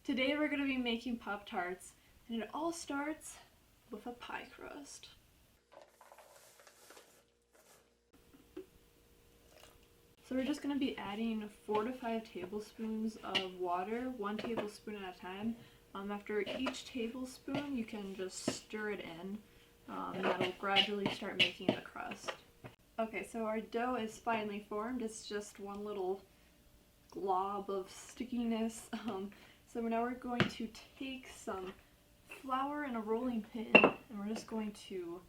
Today we're going to be making Pop-Tarts, and it all starts with a pie crust. So we're just going to be adding 4 to 5 tablespoons of water, 1 tablespoon at a time. After each tablespoon, you can just stir it in, and that'll gradually start making the crust. Okay, so our dough is finally formed. It's just one little glob of stickiness. So now we're going to take some flour and a rolling pin, and we're just going to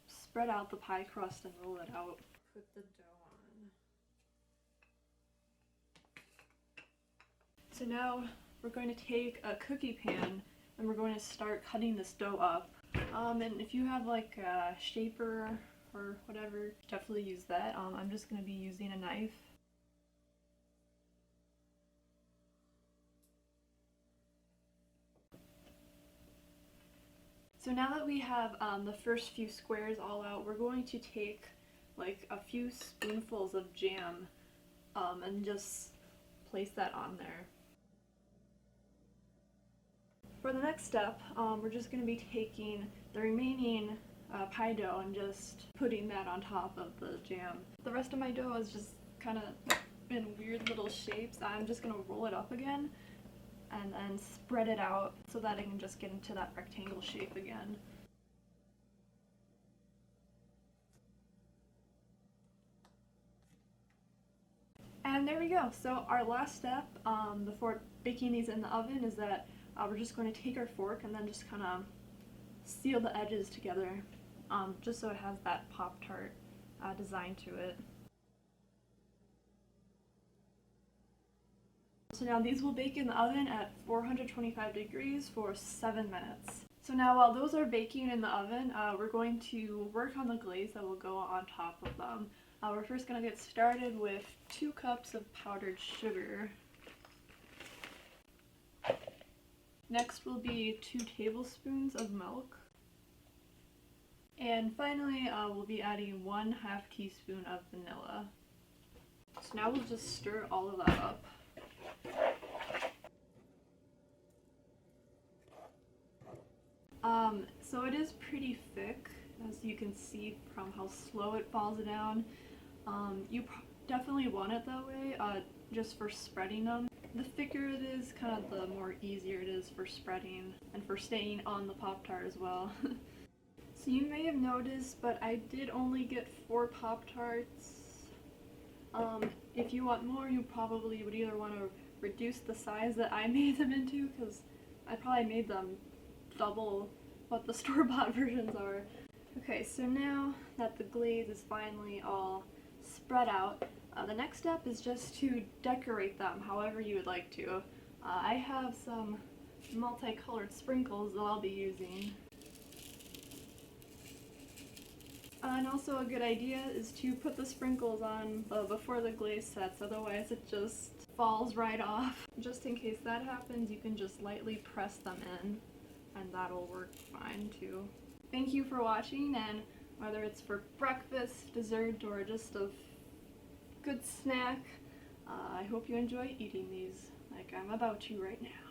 spread out the pie crust and roll it out. Put the dough on. So now we're going to take a cookie pan and we're going to start cutting this dough up. And if you have like a shaper or whatever, definitely use that. I'm just going to be using a knife. So now that we have the first few squares all out, we're going to take like a few spoonfuls of jam and just place that on there. For the next step, we're just going to be taking the remaining pie dough and just putting that on top of the jam. The rest of my dough is just kind of in weird little shapes. I'm just going to roll it up again and then spread it out so that it can just get into that rectangle shape again. And there we go. So our last step before baking these in the oven is that we're just going to take our fork and then just kind of seal the edges together, just so it has that Pop-Tart design to it. So now these will bake in the oven at 425 degrees for 7 minutes. So now while those are baking in the oven, we're going to work on the glaze that will go on top of them. We're first going to get started with 2 cups of powdered sugar. Next will be 2 tablespoons of milk. And finally, we'll be adding 1/2 teaspoon of vanilla. So now we'll just stir all of that up. So it is pretty thick, as you can see from how slow it falls down. You definitely want it that way, just for spreading them. The thicker it is, kind of the more easier it is for spreading and for staying on the Pop-Tart as well. So you may have noticed, but I did only get 4 Pop-Tarts. If you want more, you probably would either want to reduce the size that I made them into, because I probably made them double what the store-bought versions are. Okay, so now that the glaze is finally all spread out, the next step is just to decorate them however you would like to. I have some multicolored sprinkles that I'll be using. And also a good idea is to put the sprinkles on before the glaze sets, otherwise it just falls right off. Just in case that happens, you can just lightly press them in, and that'll work fine too. Thank you for watching, and whether it's for breakfast, dessert, or just a good snack, I hope you enjoy eating these like I'm about to right now.